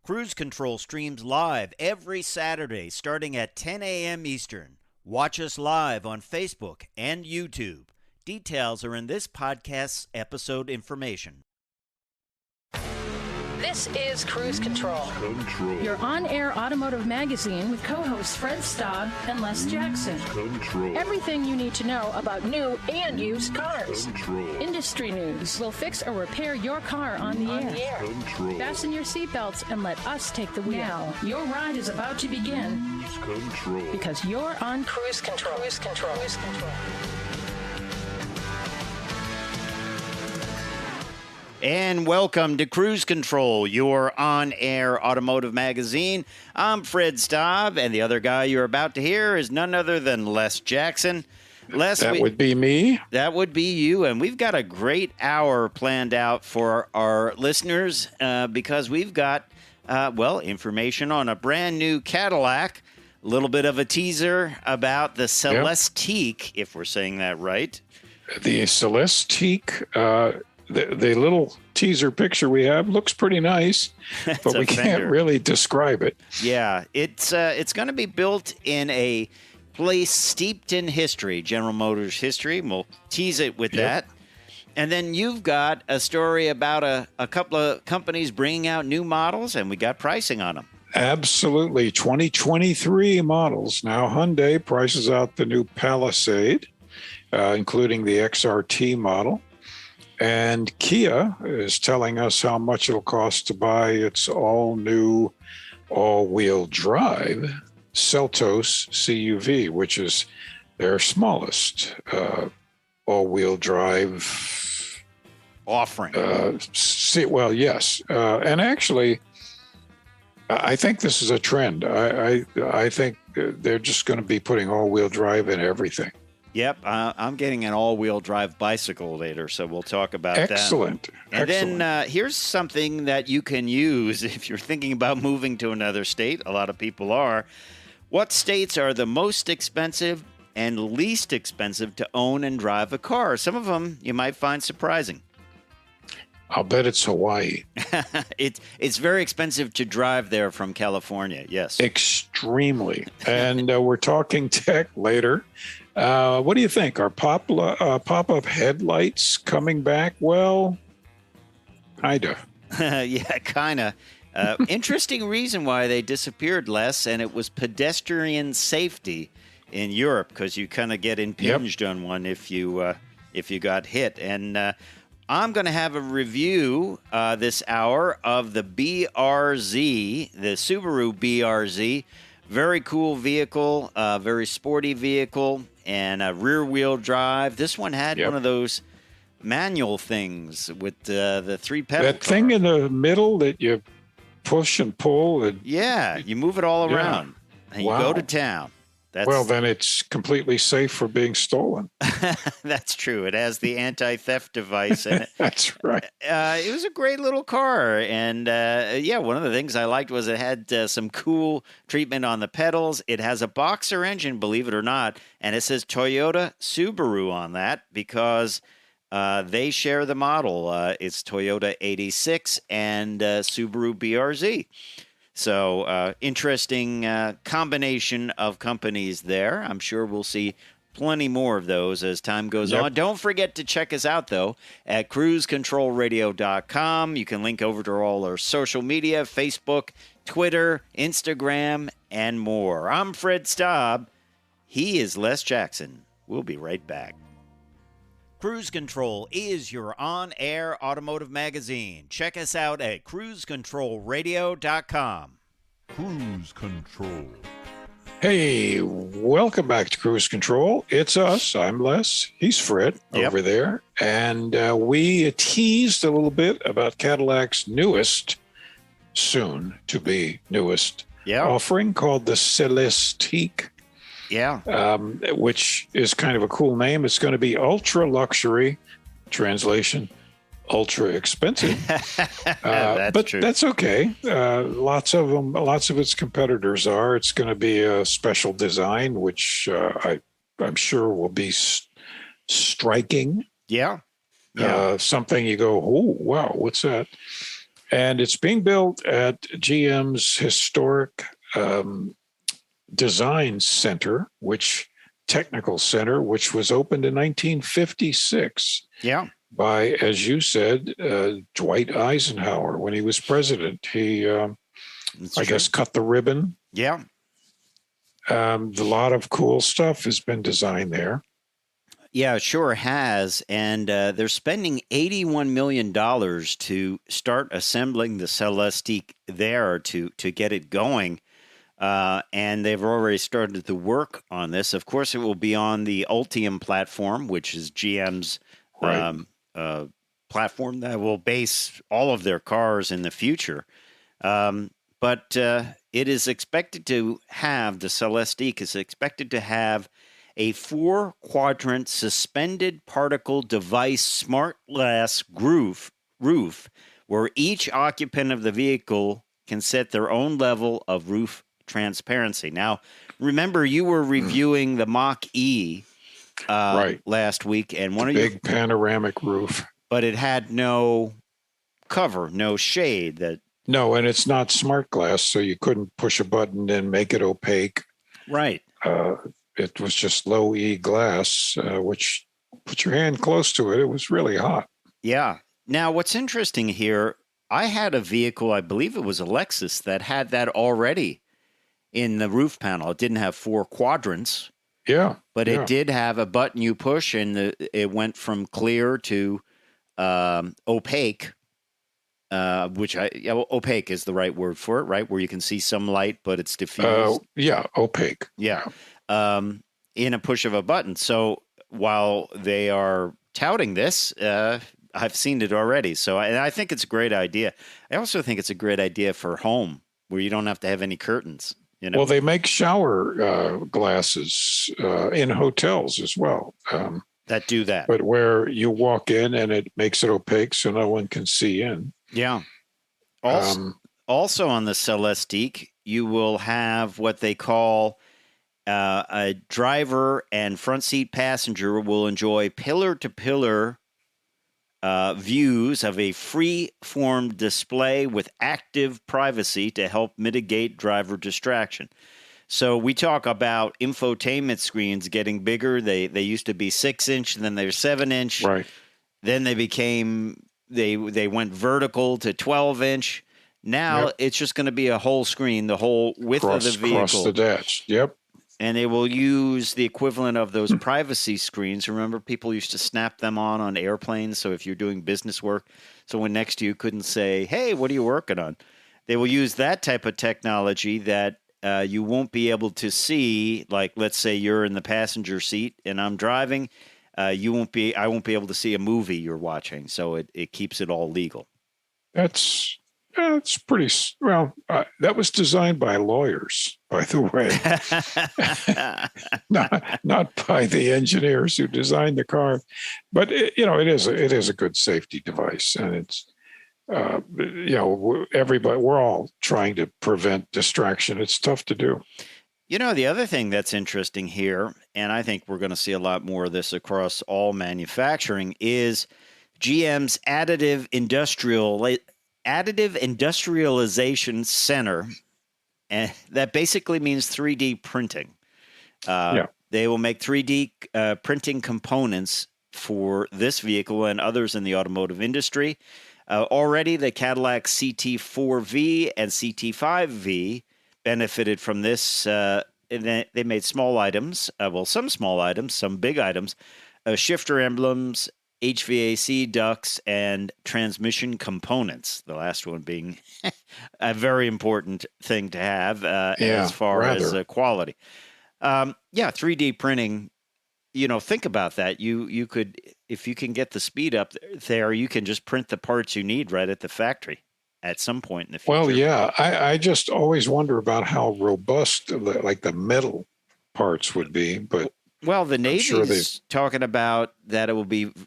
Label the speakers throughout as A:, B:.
A: Cruise Control streams live every Saturday starting at 10 a.m. Eastern. Watch us live on Facebook and YouTube. Details are in this podcast's episode information.
B: This is Cruise Control. Your on-air automotive magazine with co-hosts Fred Staab and Les Jackson. Everything you need to know about new and used cars. Industry news. We'll fix or repair your car on the air. Fasten your seatbelts and let us take the wheel. Now, your ride is about to begin. Because you're on Cruise Control. Cruise Control. Cruise Control.
A: And welcome to Cruise Control, your on-air automotive magazine. I'm Fred Staab, and the other guy you're about to hear is none other than Les Jackson. Les,
C: that would be me.
A: That would be you, and we've got a great hour planned out for our listeners because we've got, information on a brand new Cadillac, a little bit of a teaser about the Celestiq, if we're saying that right.
C: The Celestiq, the little teaser picture we have looks pretty nice, but we can't really describe it.
A: Yeah, it's going to be built in a place steeped in history, General Motors history. We'll tease it with that. And then you've got a story about a couple of companies bringing out new models, and we got pricing on them.
C: Absolutely. 2023 models. Now, Hyundai prices out the new Palisade, including the XRT model. And Kia is telling us how much it'll cost to buy its all-new all-wheel drive Seltos CUV, which is their smallest all-wheel drive
A: offering.
C: Yes. And actually, I think this is a trend. I think they're just going to be putting all-wheel drive in everything.
A: Yep, I'm getting an all-wheel drive bicycle later, so we'll talk about that.
C: Excellent.
A: And then here's something that you can use if you're thinking about moving to another state. A lot of people are. What states are the most expensive and least expensive to own and drive a car? Some of them you might find surprising.
C: I'll bet it's Hawaii.
A: It's very expensive to drive there from California, yes.
C: Extremely. And we're talking tech later. What do you think? Are pop-up headlights coming back? Well, kind of.
A: Yeah, kind of. Interesting reason why they disappeared less, and it was pedestrian safety in Europe, because you kind of get impinged on one if you got hit. And I'm going to have a review this hour of the BRZ, the Subaru BRZ. Very cool vehicle, very sporty vehicle, and a rear-wheel drive. This one had one of those manual things with the three pedals.
C: That thing in the middle that you push and pull. And,
A: you move it all around, and you go to town.
C: Well, then it's completely safe for being stolen.
A: That's true. It has the anti-theft device in it.
C: That's right.
A: It was a great little car. And, one of the things I liked was it had some cool treatment on the pedals. It has a boxer engine, believe it or not. And it says Toyota Subaru on that because they share the model. It's Toyota 86 and Subaru BRZ. So interesting combination of companies there. I'm sure we'll see plenty more of those as time goes on. Don't forget to check us out, though, at cruisecontrolradio.com. You can link over to all our social media, Facebook, Twitter, Instagram, and more. I'm Fred Staab. He is Les Jackson. We'll be right back. Cruise Control is your on-air automotive magazine. Check us out at cruisecontrolradio.com.
D: Cruise Control.
C: Hey, welcome back to Cruise Control. It's us. I'm Les. He's Fred over there. And we teased a little bit about Cadillac's newest, soon to be newest offering called the Celestiq. Which is kind of a cool name. It's going to be ultra luxury, translation, ultra expensive. True. That's okay. Lots of its competitors are. It's going to be a special design, which I'm sure will be striking.
A: Yeah.
C: Something you go, oh, wow, what's that? And it's being built at GM's historic design center, technical center, which was opened in 1956.
A: Yeah.
C: By, as you said, Dwight Eisenhower when he was president. He, I guess, cut the ribbon.
A: Yeah.
C: A lot of cool stuff has been designed there.
A: Yeah, it sure has. And they're spending $81 million to start assembling the Celestiq there to get it going. And they've already started to work on this. Of course, it will be on the Ultium platform, which is GM's platform that will base all of their cars in the future. But it is expected to have, the Celestiq is expected to have a 4-quadrant suspended particle device smart glass roof where each occupant of the vehicle can set their own level of roof transparency. Now, remember, you were reviewing the Mach-E last week, and one of
C: big panoramic roof,
A: but it had no cover, no shade.
C: No, and it's not smart glass, so you couldn't push a button and make it opaque.
A: Right.
C: It was just low E glass, which put your hand close to it. It was really hot.
A: Yeah. Now, what's interesting here, I had a vehicle, I believe it was a Lexus, that had that already in the roof panel. It didn't have 4 quadrants.
C: Yeah.
A: But it did have a button you push, and it went from clear to opaque, opaque is the right word for it, right? Where you can see some light, but it's diffused.
C: Opaque.
A: Yeah. In a push of a button. So while they are touting this, I've seen it already. So I think it's a great idea. I also think it's a great idea for home where you don't have to have any curtains. You know?
C: Well, they make shower glasses in hotels as well.
A: That do that.
C: But where you walk in and it makes it opaque so no one can see in.
A: Yeah. Also on the Celestiq, you will have what they call a driver and front seat passenger will enjoy pillar-to-pillar views of a free-form display with active privacy to help mitigate driver distraction. So we talk about infotainment screens getting bigger. They used to be 6-inch, and then they're 7-inch.
C: Right.
A: Then they went vertical to 12-inch. Now it's just going to be a whole screen, the whole width of the vehicle.
C: Across the dash. Yep.
A: And they will use the equivalent of those privacy screens. Remember, people used to snap them on airplanes. So if you're doing business work, someone next to you couldn't say, "Hey, what are you working on?" They will use that type of technology that you won't be able to see. Like, let's say you're in the passenger seat and I'm driving. I won't be able to see a movie you're watching. So it keeps it all legal.
C: That's pretty well. That was designed by lawyers, by the way, not by the engineers who designed the car. But it is a good safety device, and it's everybody. We're all trying to prevent distraction. It's tough to do.
A: You know, the other thing that's interesting here, and I think we're going to see a lot more of this across all manufacturing, is GM's additive industrialization center, and that basically means 3D printing. They will make 3D printing components for this vehicle and others in the automotive industry. Already, the Cadillac CT4V and CT5V benefited from this. They made small items, some small items, some big items, shifter emblems, HVAC ducts, and transmission components. The last one being a very important thing to have as far as quality. 3D printing, think about that. You could, if you can get the speed up there, you can just print the parts you need right at the factory at some point in the future.
C: Well, yeah, I just always wonder about how robust like the metal parts would be, but
A: well, the Navy's talking about that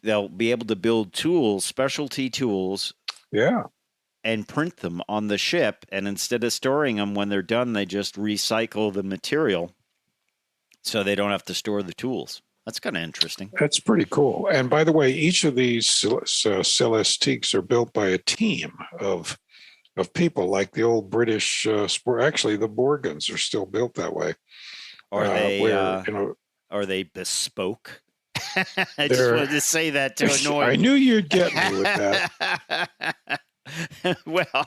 A: they'll be able to build tools, specialty tools, and print them on the ship, and instead of storing them when they're done, they just recycle the material so they don't have to store the tools. That's kind of interesting.
C: That's pretty cool. And by the way, each of these Celestiqs are built by a team of of people, like the old British sport. Actually, the Borgans are still built that way.
A: Are they
C: where
A: are they bespoke? I just
C: they're.
A: wanted to say that to annoy
C: I
A: you.
C: knew you'd get me with that.
A: Well,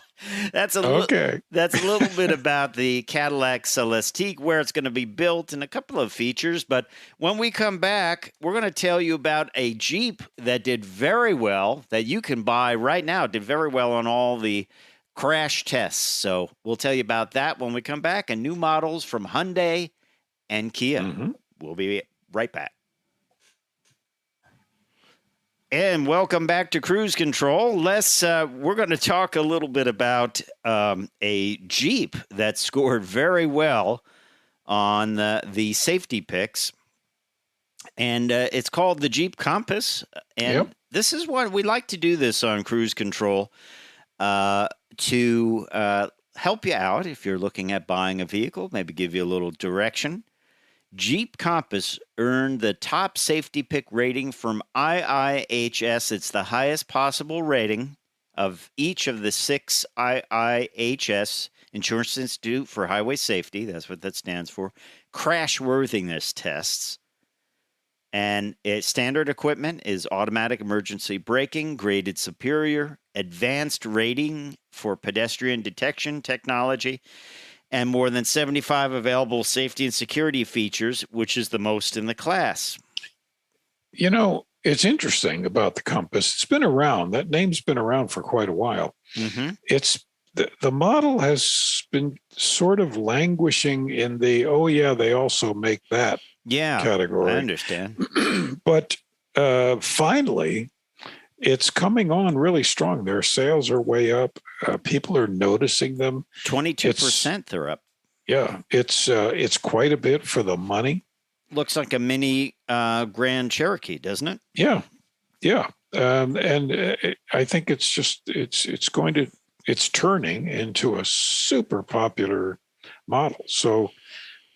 A: that's
C: Okay.
A: that's a little bit about the Cadillac Celestiq, where it's going to be built, and a couple of features. But when we come back, we're going to tell you about a Jeep that did very well, that you can buy right now. Did very well on all the crash tests. So we'll tell you about that when we come back, and new models from Hyundai and Kia.
C: Mm-hmm.
A: We'll be right back. And welcome back to Cruise Control. We're going to talk a little bit about a Jeep that scored very well on the safety picks. And it's called the Jeep Compass. And This is what we like to do this on Cruise Control to help you out if you're looking at buying a vehicle, maybe give you a little direction. Jeep Compass earned the top safety pick rating from IIHS. It's the highest possible rating of each of the 6 IIHS, Insurance Institute for Highway Safety, that's what that stands for, crashworthiness tests. And its standard equipment is automatic emergency braking, graded superior, advanced rating for pedestrian detection technology, and more than 75 available safety and security features, which is the most in the class.
C: You know, it's interesting about the Compass. It's been around. That name's been around for quite a while.
A: Mm-hmm.
C: It's the model has been sort of languishing in the, they also make that category.
A: I understand.
C: But finally, it's coming on really strong. Their sales are way up. People are noticing them.
A: 22% they're up.
C: Yeah, it's quite a bit for the money.
A: Looks like a mini Grand Cherokee, doesn't it?
C: Yeah. And I think it's turning into a super popular model. So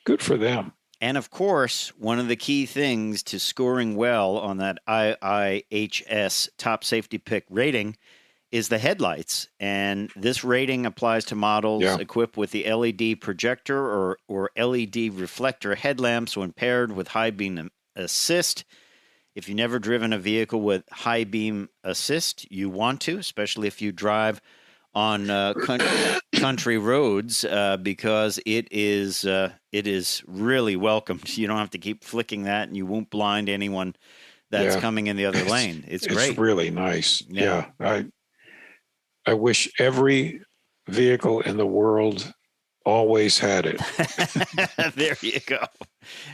C: good for them.
A: And of course, one of the key things to scoring well on that IIHS top safety pick rating is the headlights. And this rating applies to models equipped with the LED projector or LED reflector headlamps when paired with high beam assist. If you've never driven a vehicle with high beam assist, you want to, especially if you drive on country roads, because it is really welcomed. You don't have to keep flicking that, and you won't blind anyone that's coming in the other lane. It's great.
C: It's really nice. Yeah. I wish every vehicle in the world always had it.
A: There you go.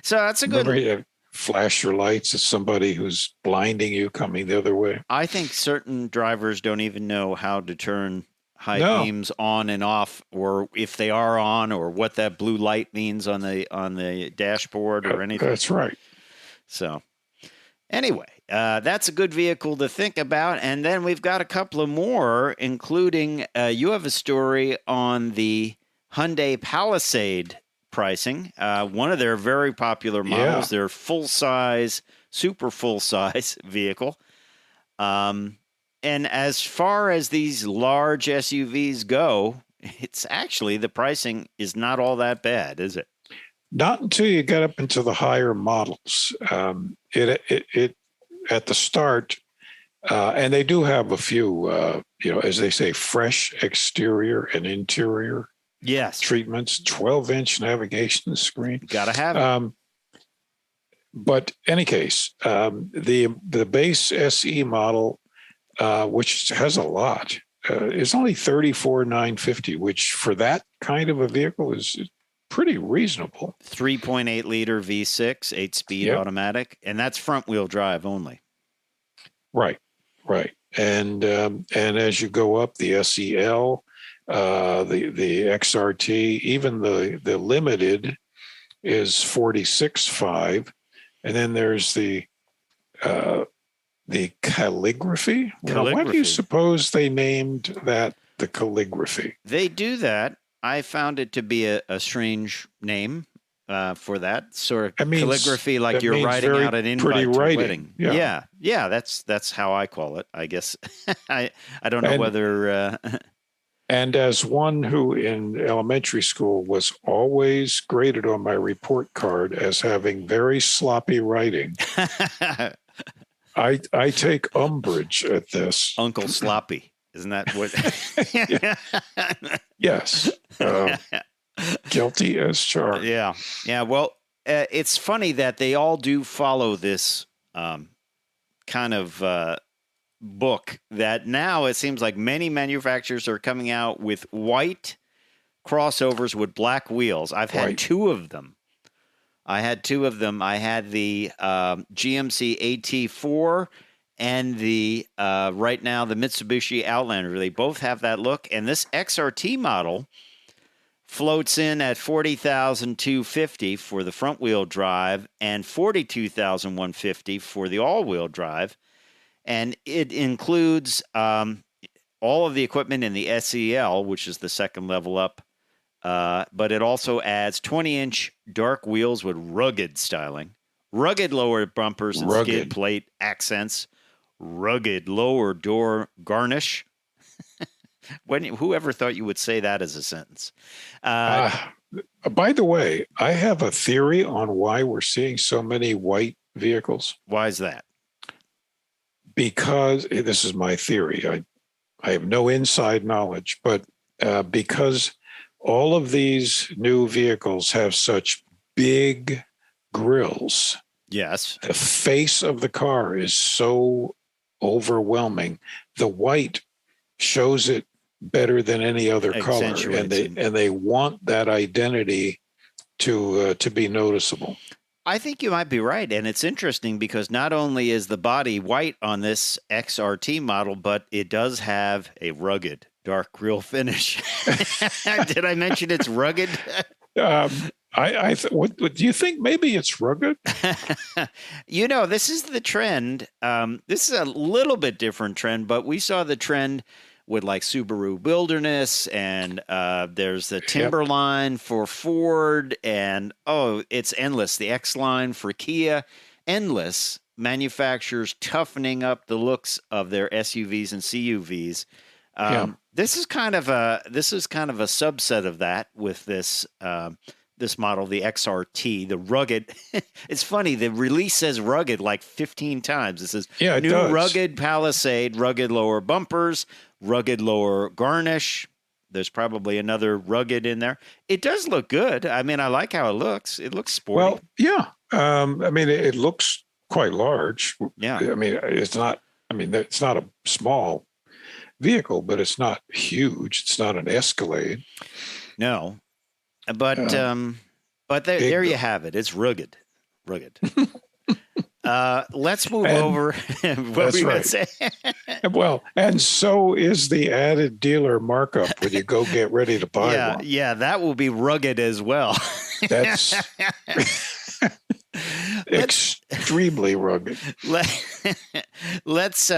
A: So that's a good.
C: Remember, you flash your lights at somebody who's blinding you coming the other way.
A: I think certain drivers don't even know how to turn high beams on and off, or if they are on, or what that blue light means on the dashboard or anything.
C: That's right.
A: So anyway, that's a good vehicle to think about. And then we've got a couple of more, including you have a story on the Hyundai Palisade pricing. One of their very popular models, their full-size, super full-size vehicle. And as far as these large SUVs go, it's actually, the pricing is not all that bad, is it?
C: Not until you get up into the higher models. It at the start, and they do have a few, as they say, fresh exterior and interior treatments, 12-inch navigation screen.
A: Gotta have it.
C: But any case, the base SE model, which has a lot, is only $34,950, which for that kind of a vehicle is pretty reasonable.
A: 3.8 liter V6, 8-speed automatic, and that's front wheel drive only.
C: Right. And as you go up, the SEL, the XRT, even the Limited is $46,500, and then there's the calligraphy. Why do you suppose they named that the calligraphy?
A: They do that. I found it to be a strange name for that sort of calligraphy, like you're writing out an invite to a wedding. Yeah. That's how I call it, I guess. I don't know whether.
C: And as one who in elementary school was always graded on my report card as having very sloppy writing, I take umbrage at this.
A: Uncle Sloppy. Isn't that what?
C: Yes. Guilty as charged.
A: Yeah. Yeah. Well, it's funny that they all do follow this kind of book that now it seems like many manufacturers are coming out with white crossovers with black wheels. I've had two of them. I had the GMC AT4 and the right now the Mitsubishi Outlander. They both have that look. And this XRT model floats in at $40,250 for the front wheel drive and $42,150 for the all wheel drive. And it includes all of the equipment in the SEL, which is the second level up. But it also adds 20-inch dark wheels with rugged styling, rugged lower bumpers and skid plate accents, rugged lower door garnish. Whoever thought you would say that as a sentence?
C: By the way, I have a theory on why we're seeing so many white vehicles.
A: Why is that?
C: Because this is my theory. I have no inside knowledge, but because all of these new vehicles have such big grills.
A: Yes.
C: The face of the car is so overwhelming. The white shows it better than any other color, and they want that identity to be noticeable.
A: I think you might be right, and it's interesting because not only is the body white on this XRT model, but it does have a rugged dark grille finish. Did I mention it's rugged?
C: What do you think? Maybe it's rugged.
A: This is the trend. This is a little bit different trend, but we saw the trend with like Subaru Wilderness, and there's the Timberline for Ford, and it's endless. The X-Line for Kia, endless manufacturers toughening up the looks of their SUVs and CUVs. This is kind of a subset of that with this this model, the XRT, the rugged. It's funny, the release says rugged like 15 times. It says new rugged Palisade, rugged lower bumpers, rugged lower garnish. There's probably another rugged in there. It does look good. I mean, I like how it looks. It looks sporty.
C: Well, yeah. It looks quite large.
A: Yeah.
C: It's not a small vehicle, but it's not huge. It's not an Escalade.
A: No. But there you have it. It's rugged. Let's move over. What were you going to say?
C: Well, and so is the added dealer markup when you go get ready to buy one.
A: Yeah, that will be rugged as well.
C: That's extremely rugged.
A: Let's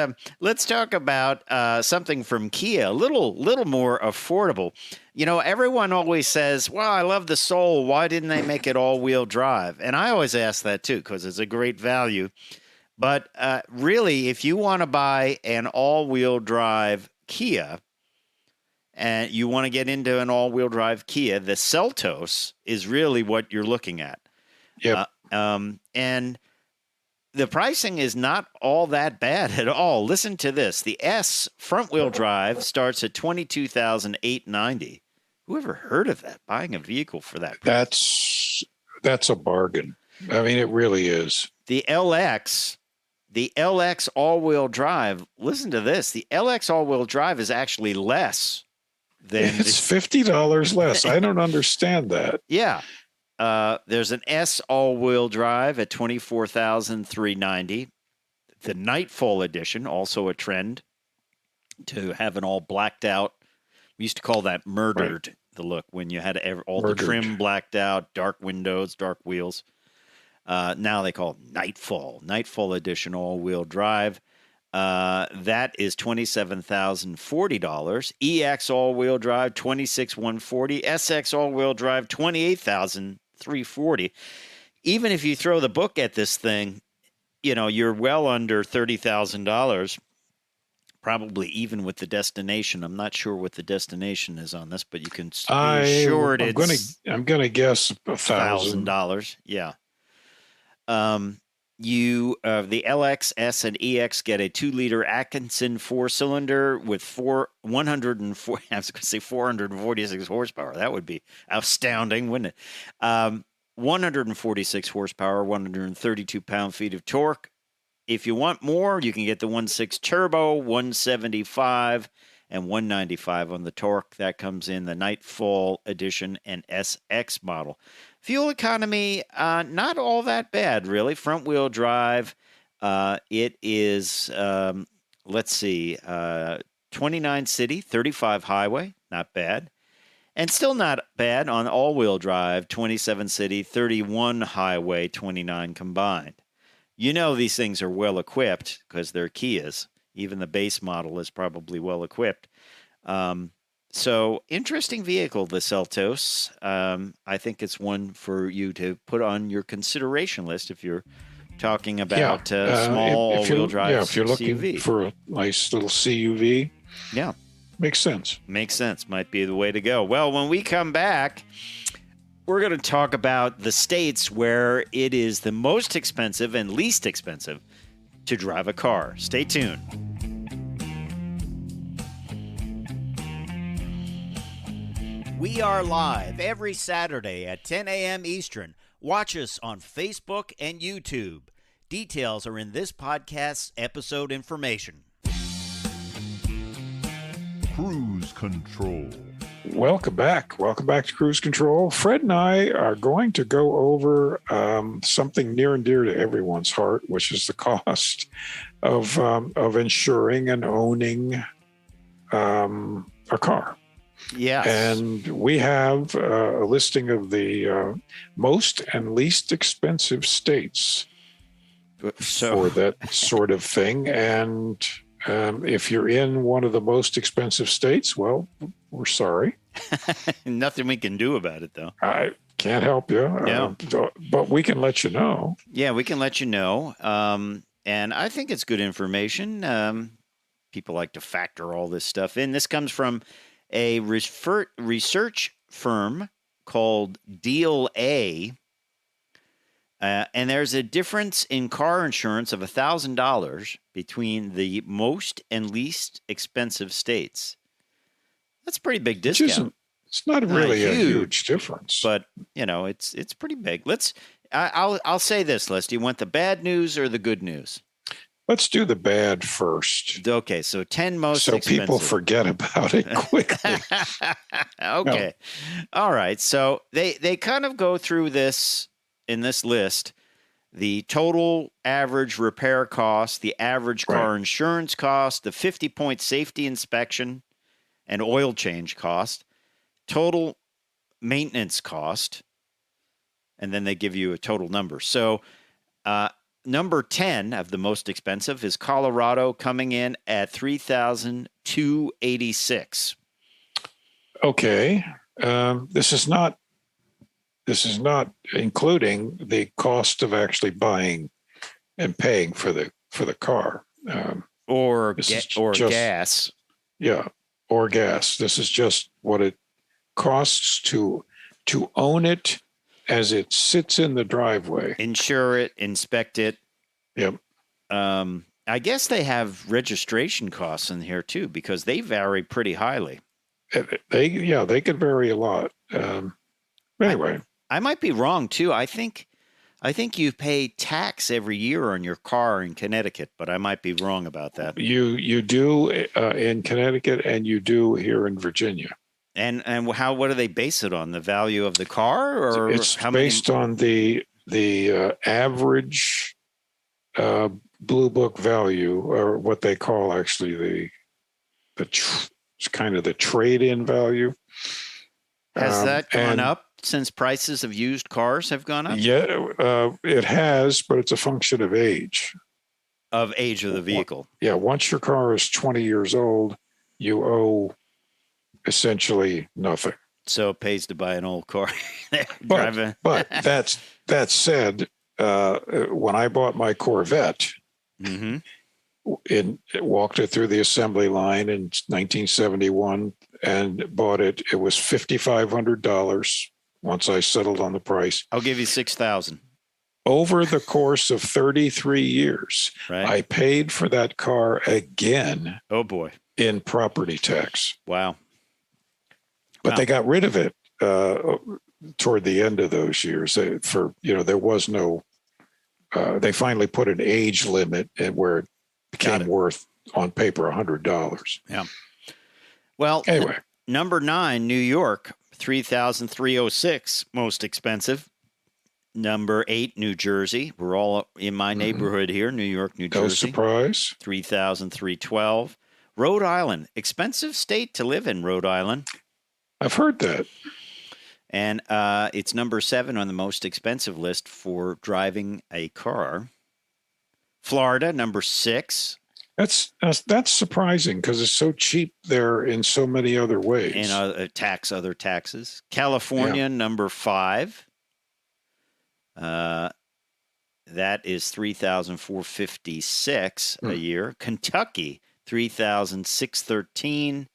A: talk about something from Kia, a little more affordable. Everyone always says, well, I love the Soul. Why didn't they make it all-wheel drive? And I always ask that, too, because it's a great value. But really, if you want to buy an all-wheel drive Kia and you want to get into an all-wheel drive Kia, the Seltos is really what you're looking at.
C: Yeah.
A: And the pricing is not all that bad at all. Listen to this. The S front-wheel drive starts at $22,890. Whoever heard of that? Buying a vehicle for that price?
C: That's a bargain. I mean, it really is.
A: The LX all-wheel drive. Listen to this. The LX all-wheel drive is actually less than
C: it's $50 less. I don't understand that.
A: Yeah. There's an S all-wheel drive at $24,390. The Nightfall edition, also a trend to have an all blacked out. We used to call that murdered, right. The look, when you had all the trim blacked out, dark windows, dark wheels. Now they call it Nightfall edition all-wheel drive. That is $27,040. EX all-wheel drive, $26,140. SX all-wheel drive, $28,340. Even if you throw the book at this thing, you're well under $30,000 probably even with the destination. I'm not sure what the destination is on this, but you can be
C: I'm gonna guess $1,000.
A: $1,000. Yeah. The LX, S, and EX get a 2-liter Atkinson 4-cylinder with 446 horsepower. That would be astounding, wouldn't it? 146 horsepower, 132 pound-feet of torque. If you want more, you can get the 1.6 turbo, 175 and 195 on the torque. That comes in the Nightfall Edition and SX model. Fuel economy, not all that bad, really. Front-wheel drive, it is, 29 city, 35 highway, not bad. And still not bad on all-wheel drive, 27 city, 31 highway, 29 combined. You know these things are well-equipped because they're Kias. Even the base model is probably well-equipped. So, interesting vehicle, the Seltos. I think it's one for you to put on your consideration list if you're talking about small all-wheel drive
C: Yeah, if you're looking
A: CUV.
C: for a nice little CUV.
A: Yeah.
C: Makes sense.
A: Makes sense. Might be the way to go. Well, when we come back, we're going to talk about the states where it is the most expensive and least expensive to drive a car. Stay tuned. We are live every Saturday at 10 a.m. Eastern. Watch us on Facebook and YouTube. Details are in this podcast's episode information.
D: Cruise Control.
C: Welcome back. Welcome back to Cruise Control. Fred and I are going to go over something near and dear to everyone's heart, which is the cost of insuring and owning a car.
A: Yes.
C: And we have a listing of the most and least expensive states for that sort of thing. And if you're in one of the most expensive states, well, we're sorry.
A: Nothing we can do about it, though.
C: I can't help you.
A: No.
C: But we can let you know.
A: Yeah, we can let you know. And I think it's good information. People like to factor all this stuff in. This comes from a research firm called Deal A. And there's a difference in car insurance of $1,000 between the most and least expensive states. That's a pretty big discount.
C: It's not really a huge difference,
A: but it's pretty big. I'll say this, Les. Do you want the bad news or the good news?
C: Let's do the bad first.
A: Okay, so 10 most
C: so
A: expensive.
C: People forget about it quickly.
A: Okay. No. All right. So they kind of go through this in this list, the total average repair cost, the average car insurance cost, the 50-point safety inspection and oil change cost, total maintenance cost, and then they give you a total number. So number 10 of the most expensive is Colorado, coming in at $3,286. Okay.
C: This is not including the cost of actually buying and paying for the car.
A: Or gas.
C: Yeah, or gas. This is just what it costs to own it as it sits in the driveway.
A: Insure it, inspect it.
C: Yep.
A: I guess they have registration costs in here too, because they vary pretty highly.
C: They could vary a lot. Anyway,
A: I might be wrong too. I think you pay tax every year on your car in Connecticut, but I might be wrong about that.
C: You do in Connecticut, and you do here in Virginia.
A: And what do they base it on? The value of the car, or
C: it's based on the average Blue Book value, or what they call actually it's kind of the trade-in value.
A: Has that gone up since prices of used cars have gone up?
C: Yeah, it has, but it's a function of age.
A: Of age of the vehicle.
C: Yeah, once your car is 20 years old, you owe essentially nothing.
A: So it pays to buy an old car.
C: but that said, when I bought my Corvette,
A: mm-hmm.
C: walked it through the assembly line in 1971 and bought it. It was $5,500 once I settled on the price.
A: I'll give you $6,000.
C: Over the course of 33 years,
A: right.
C: I paid for that car again.
A: Oh, boy.
C: In property tax.
A: Wow.
C: But they got rid of it toward the end of those years. There was no, they finally put an age limit where it became worth on paper $100.
A: Yeah. Well,
C: anyway,
A: number 9, New York, $3,306, most expensive. Number 8, New Jersey. We're all in my neighborhood here, New York, New Jersey.
C: No surprise.
A: $3,312. Rhode Island, expensive state to live in, Rhode Island.
C: I've heard that.
A: And it's number 7 on the most expensive list for driving a car. Florida, number 6.
C: That's surprising because it's so cheap there in so many other ways.
A: And other taxes. California, number 5. That is $3,456 a year. Kentucky, $3,613.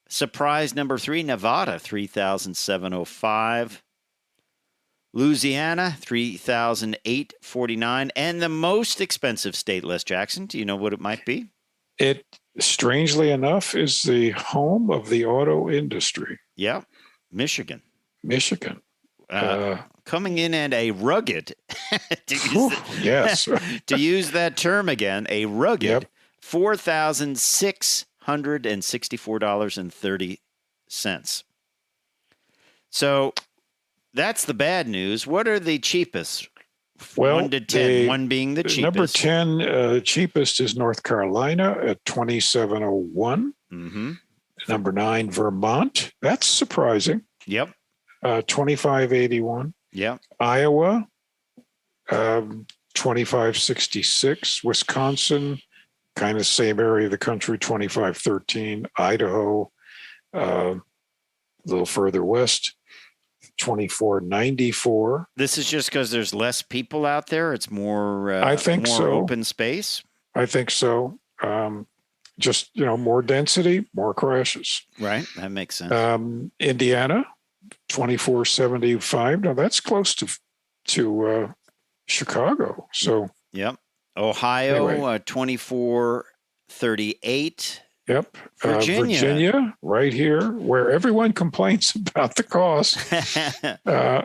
A: Surprise number 3, Nevada, $3,705. Louisiana, $3,849. And the most expensive state, Les Jackson, do you know what it might be?
C: It, strangely enough, is the home of the auto industry.
A: Yeah, Michigan. Coming in at a rugged,
C: yes,
A: to use that term again, a rugged $4,664.30. So that's the bad news. What are the cheapest?
C: Well,
A: 1 to 10, 1 being the cheapest.
C: Number 10, cheapest is North Carolina at $2,701.
A: Mm-hmm.
C: Number 9, Vermont. That's surprising.
A: Yep.
C: $2,581.
A: Yep.
C: Iowa, $2,566. Wisconsin, kind of same area of the country, $2,513. Idaho, a little further west, $2,494.
A: This is just because there's less people out there. It's more.
C: I think
A: more
C: so.
A: Open space.
C: I think so. Just more density, more crashes.
A: Right. That makes sense.
C: Indiana, $2,475. Now that's close to Chicago. So
A: yep. Ohio,
C: anyway.
A: $2,438.
C: Yep. Virginia, right here, where everyone complains about the cost.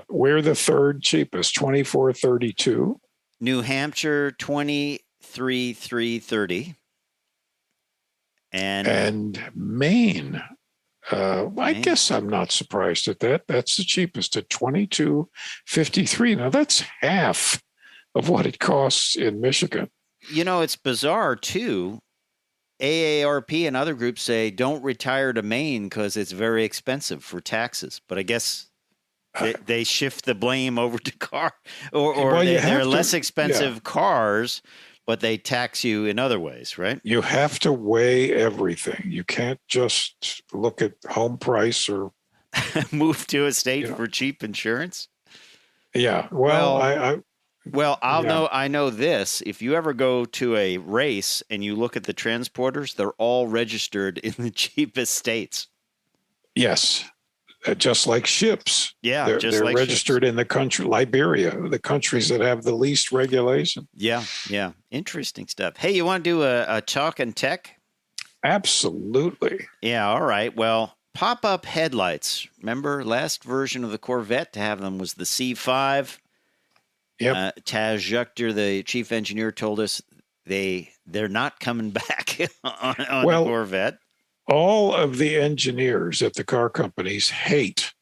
C: We're the third cheapest, $2,432.
A: New Hampshire, $23,330. And
C: Maine. I guess I'm not surprised at that. That's the cheapest at $22.53. Now that's half of what it costs in Michigan.
A: It's bizarre too. AARP and other groups say don't retire to Maine because it's very expensive for taxes. But I guess they shift the blame over to car, or they're less expensive cars, but they tax you in other ways, right?
C: You have to weigh everything. You can't just look at home price or
A: move to a state for cheap insurance.
C: Yeah. Well,
A: I know this. If you ever go to a race and you look at the transporters, they're all registered in the cheapest states.
C: Yes. Just like ships.
A: Yeah.
C: They're like registered in the country, Liberia, the countries that have the least regulation.
A: Yeah. Yeah. Interesting stuff. Hey, you want to do a talk and tech?
C: Absolutely.
A: Yeah. All right. Well, pop-up headlights. Remember last version of the Corvette to have them was the C5.
C: Yep.
A: Taz Juchter, the chief engineer, told us they're not coming back on the Corvette.
C: All of the engineers at the car companies hate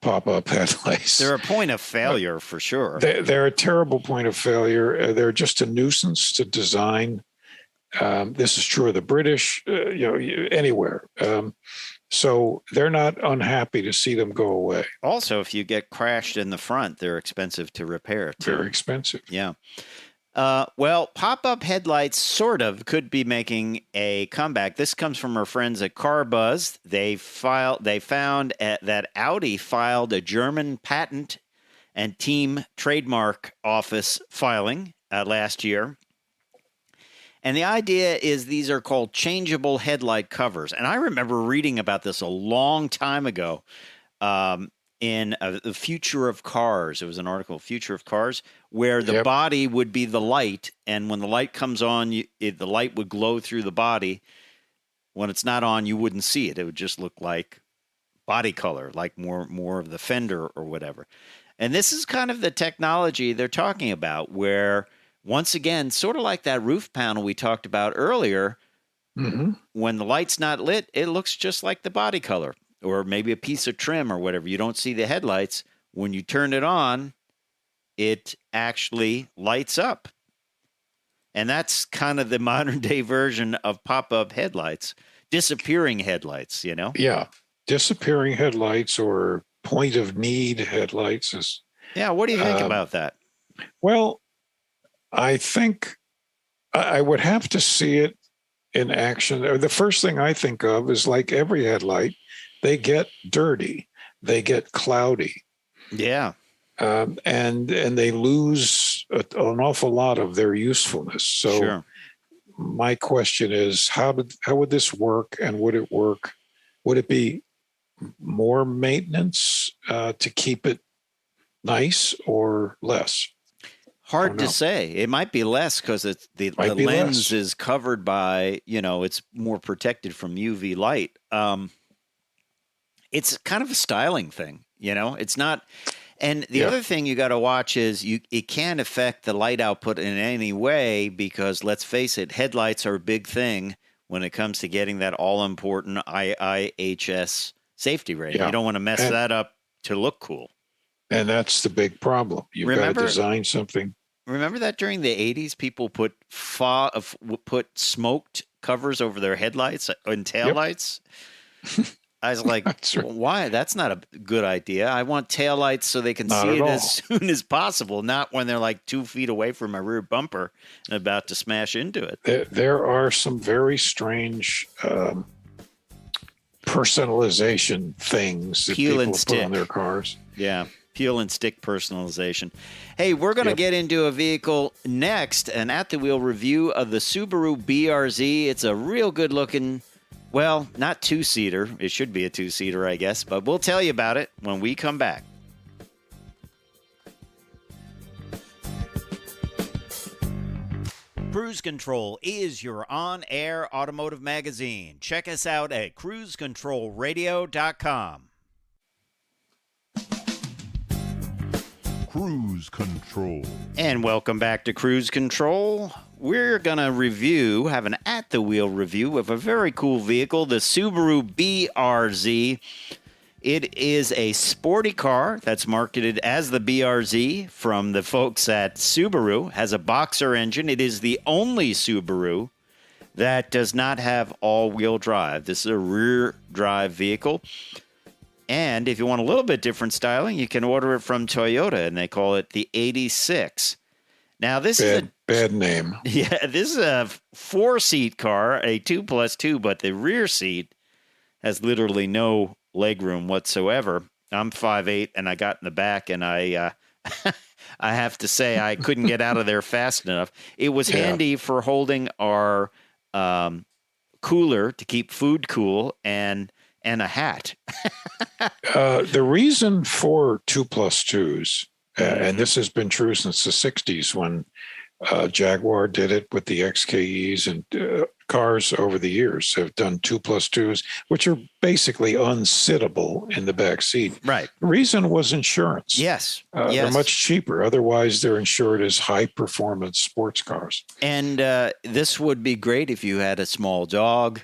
C: pop-up headlights.
A: They're a point of failure for sure.
C: They're a terrible point of failure. They're just a nuisance to design. This is true of the British, anywhere. So they're not unhappy to see them go away.
A: Also, if you get crashed in the front, they're expensive to repair too.
C: Very expensive.
A: Yeah. Well, pop-up headlights sort of could be making a comeback. This comes from our friends at Car Buzz. They found that Audi filed a German patent and team trademark office filing last year. And the idea is these are called changeable headlight covers. And I remember reading about this a long time ago in The Future of Cars. It was an article, Future of Cars, where the body would be the light. And when the light comes on, the light would glow through the body. When it's not on, you wouldn't see it. It would just look like body color, like more of the fender or whatever. And this is kind of the technology they're talking about, where once again, sort of like that roof panel we talked about earlier, when the light's not lit, it looks just like the body color or maybe a piece of trim or whatever. You don't see the headlights. When you turn it on, it actually lights up. And that's kind of the modern day version of pop-up headlights, disappearing headlights, you know?
C: Yeah. Disappearing headlights or point of need headlights is.
A: Yeah. What do you think about that?
C: Well, I think I would have to see it in action. The first thing I think of is like every headlight, they get dirty, they get cloudy.
A: Yeah.
C: And they lose an awful lot of their usefulness. So my question is, how would this work, and would it work? Would it be more maintenance to keep it nice or less?
A: Hard to say. It might be less because the lens is covered by, it's more protected from UV light. It's kind of a styling thing, it's not. And the other thing you got to watch is it can't affect the light output in any way, because let's face it, headlights are a big thing when it comes to getting that all important IIHS safety rating. You don't want to mess that up to look cool.
C: And that's the big problem. You've got to design something.
A: Remember that during the 80s, people put smoked covers over their headlights and taillights? I was like, why? That's not a good idea. I want taillights so they can see it as soon as possible, not when they're like 2 feet away from my rear bumper and about to smash into it.
C: There are some very strange personalization things that people put on their cars.
A: Yeah. Peel and stick personalization. Hey, we're going to get into a vehicle next, an at-the-wheel review of the Subaru BRZ. It's a real good-looking, well, not two-seater. It should be a two-seater, I guess, but we'll tell you about it when we come back. Cruise Control is your on-air automotive magazine. Check us out at cruisecontrolradio.com.
D: Cruise Control.
A: And welcome back to Cruise Control. We're going to have an at-the-wheel review of a very cool vehicle, the Subaru BRZ. It is a sporty car that's marketed as the BRZ from the folks at Subaru. Has a boxer engine. It is the only Subaru that does not have all-wheel drive. This is a rear-drive vehicle. And if you want a little bit different styling, you can order it from Toyota, and they call it the 86. Now, this is a
C: bad name.
A: Yeah, this is a 4-seat car, a 2+2, but the rear seat has literally no legroom whatsoever. I'm 5'8", and I got in the back, and I have to say I couldn't get out of there fast enough. It was handy for holding our cooler to keep food cool and a hat.
C: The reason for 2+2s, and this has been true since the 60s when Jaguar did it with the XKEs, and cars over the years have done 2+2s, which are basically unsittable in the back seat.
A: Right.
C: The reason was insurance.
A: Yes.
C: They're much cheaper. Otherwise, they're insured as high-performance sports cars.
A: And this would be great if you had a small dog,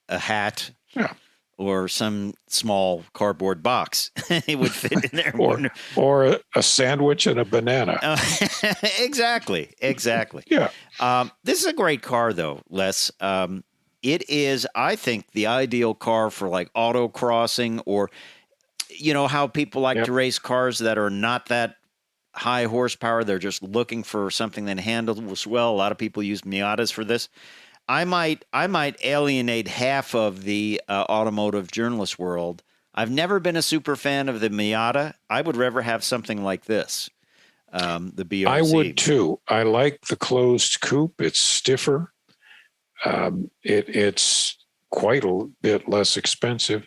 A: a hat, or some small cardboard box. It would fit in there.
C: or a sandwich and a banana.
A: Exactly.
C: Yeah.
A: This is a great car, though, Les. It is, I think, the ideal car for like autocrossing, or, how people like to race cars that are not that high horsepower. They're just looking for something that handles well. A lot of people use Miatas for this. I might alienate half of the automotive journalist world. I've never been a super fan of the Miata. I would rather have something like this, the BRZ.
C: I would too. I like the closed coupe. It's stiffer. It's quite a bit less expensive.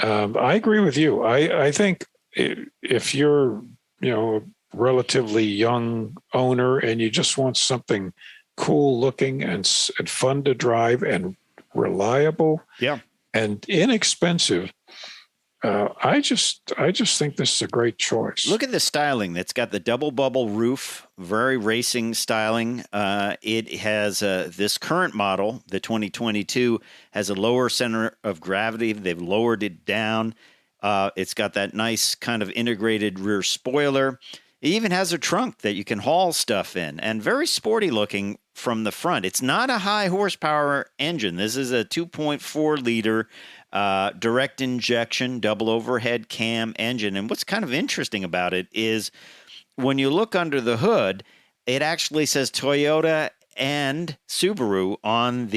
C: I agree with you. I think if you're, a relatively young owner and you just want something cool looking and fun to drive and reliable,
A: Yeah.
C: and inexpensive, I just think this is a great choice.
A: Look at the styling. It's got the double bubble roof, very racing styling. It has this current model, the 2022, has a lower center of gravity. They've lowered it down. It's got that nice kind of integrated rear spoiler. It even has a trunk that you can haul stuff in, and very sporty looking from the front. It's not a high horsepower engine. This is a 2.4 liter direct injection, double overhead cam engine. And what's kind of interesting about it is when you look under the hood, it actually says Toyota and Subaru on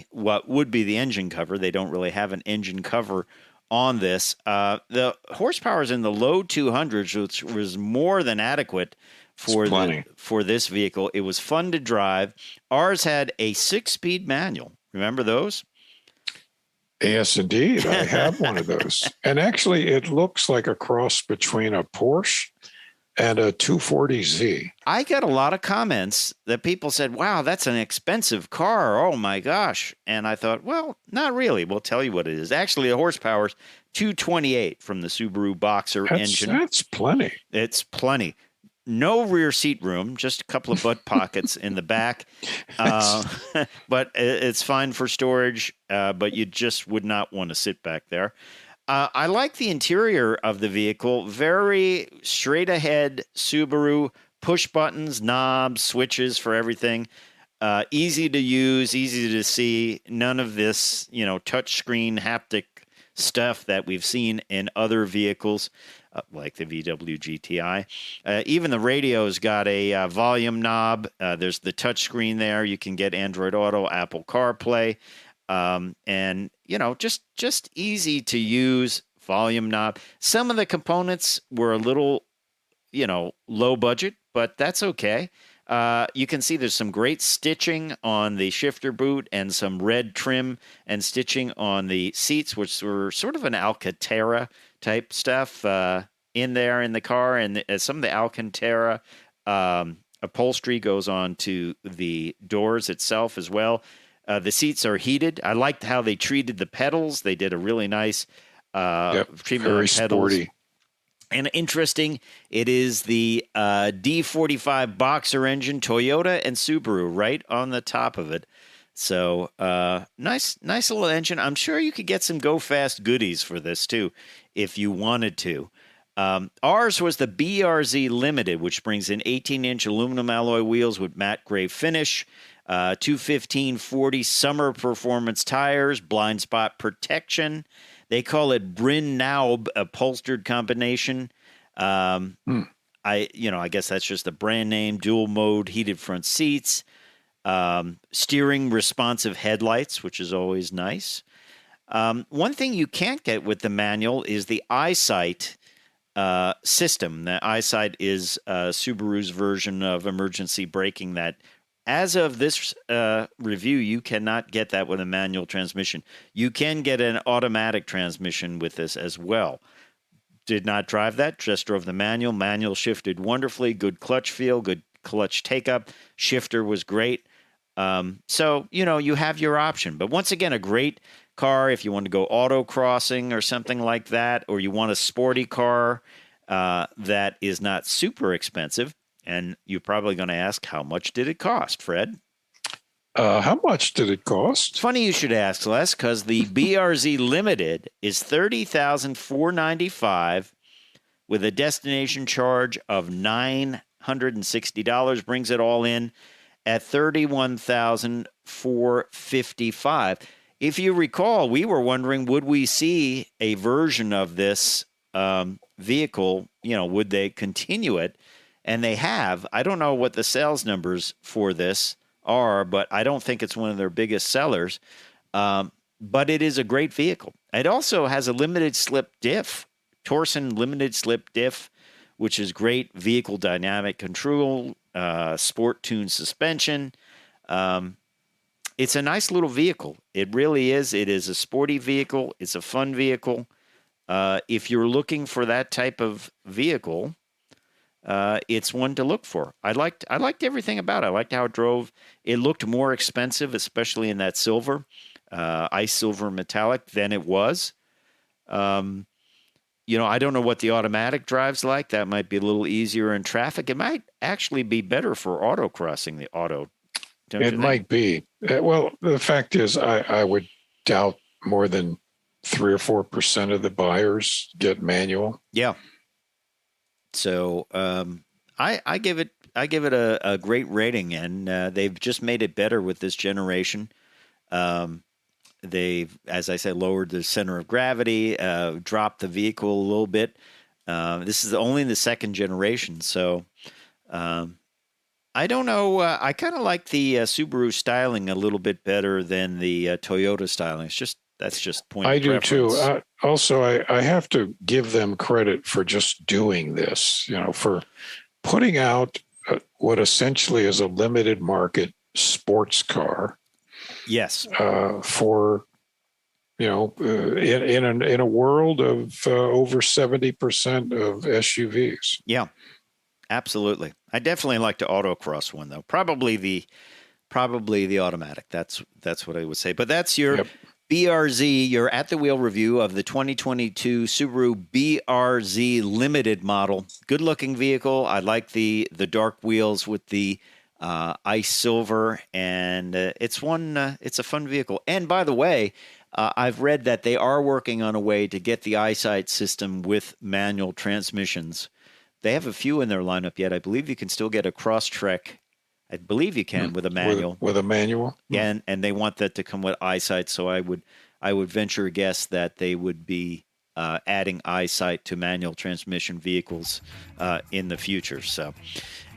A: what would be the engine cover. They don't really have an engine cover on this. The horsepower is in the low 200s, which was more than adequate for this vehicle. It was fun to drive. Ours had a 6-speed manual. Remember those?
C: Yes, indeed. I have one of those. And actually, it looks like a cross between a Porsche and a 240Z.
A: I got a lot of comments that people said, wow, that's an expensive car. Oh, my gosh. And I thought, well, not really. We'll tell you what it is. Actually, the horsepower is 228 from the Subaru Boxer engine.
C: That's plenty.
A: It's plenty. No rear seat room, just a couple of butt pockets in the back. But it's fine for storage, but you just would not want to sit back there. I like the interior of the vehicle. Very straight ahead Subaru, push buttons, knobs, switches for everything. Easy to use, easy to see. None of this, touch screen haptic stuff that we've seen in other vehicles. Like the VW GTI. Even the radio's got a volume knob. There's the touch screen there. You can get Android Auto, Apple CarPlay, and just easy to use volume knob. Some of the components were a little, low budget, but that's okay. You can see there's some great stitching on the shifter boot and some red trim and stitching on the seats, which were sort of an Alcantara type stuff in there in the car. And some of the Alcantara upholstery goes on to the doors itself as well. The seats are heated. I liked how they treated the pedals. They did a really nice treatment
C: very
A: of pedals.
C: Sporty.
A: And interesting, it is the D45 Boxer engine, Toyota and Subaru, right on the top of it. So nice little engine. I'm sure you could get some go fast goodies for this too, if you wanted to. Ours was the BRZ Limited, which brings in 18-inch aluminum alloy wheels with matte gray finish, 215/40 summer performance tires, blind spot protection. They call it Bryn Naub upholstered combination. I guess that's just the brand name. Dual mode heated front seats, steering responsive headlights, which is always nice. One thing you can't get with the manual is the EyeSight system. The EyeSight is Subaru's version of emergency braking that, as of this review, you cannot get that with a manual transmission. You can get an automatic transmission with this as well. Did not drive that, just drove the manual. Manual shifted wonderfully, good clutch feel, good clutch take-up. Shifter was great. So, you have your option. But once again, a great car if you want to go autocrossing or something like that, or you want a sporty car that is not super expensive. And you're probably going to ask, how much did it cost, Fred?
C: How much did it cost?
A: It's funny you should ask, Les, because the BRZ Limited is $30,495 with a destination charge of $960, brings it all in at $31,455. If you recall, we were wondering, would we see a version of this vehicle? Would they continue it? And they have. I don't know what the sales numbers for this are, but I don't think it's one of their biggest sellers. But it is a great vehicle. It also has a limited slip diff, Torsen limited slip diff, which is great vehicle dynamic control, sport tune suspension. it's a nice little vehicle. It really is. It is a sporty vehicle. It's a fun vehicle. If you're looking for that type of vehicle, it's one to look for. I liked everything about it. I liked how it drove. It looked more expensive, especially in that silver, ice silver metallic than it was. I don't know what the automatic drive's like. That might be a little easier in traffic. It might actually be better for autocrossing the auto.
C: It might be. Well, the fact is, I would doubt more than 3 or 4% of the buyers get manual.
A: Yeah. So I give it a great rating, and they've just made it better with this generation. They've, as I said, lowered the center of gravity, dropped the vehicle a little bit. This is only the second generation, so I don't know. I kind of like the Subaru styling a little bit better than the Toyota styling. That's just point.
C: I
A: of
C: do
A: preference.
C: too. Also, I have to give them credit for just doing this. For putting out what essentially is a limited market sports car.
A: Yes.
C: For in a world of over 70% of SUVs.
A: Yeah, absolutely. I definitely like the autocross one though. Probably the automatic. That's what I would say. But that's your BRZ, your at the wheel review of the 2022 Subaru BRZ Limited model. Good looking vehicle. I like the dark wheels with the ice silver, and it's a fun vehicle. And by the way, I've read that they are working on a way to get the EyeSight system with manual transmissions. They have a few in their lineup yet. I believe you can still get a Crosstrek. I believe you can with a manual.
C: With a manual,
A: and they want that to come with EyeSight. So I would venture a guess that they would be adding EyeSight to manual transmission vehicles in the future. So.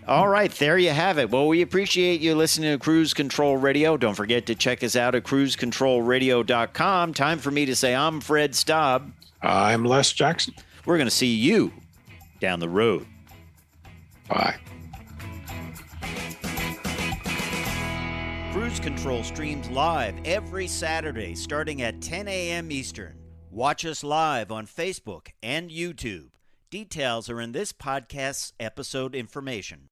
A: All right, there you have it. Well, we appreciate you listening to Cruise Control Radio. Don't forget to check us out at cruisecontrolradio.com. Time for me to say I'm Fred Staab.
C: I'm Les Jackson.
A: We're going to see you down the road.
C: Bye.
A: Cruise Control streams live every Saturday starting at 10 a.m. Eastern. Watch us live on Facebook and YouTube. Details are in this podcast's episode information.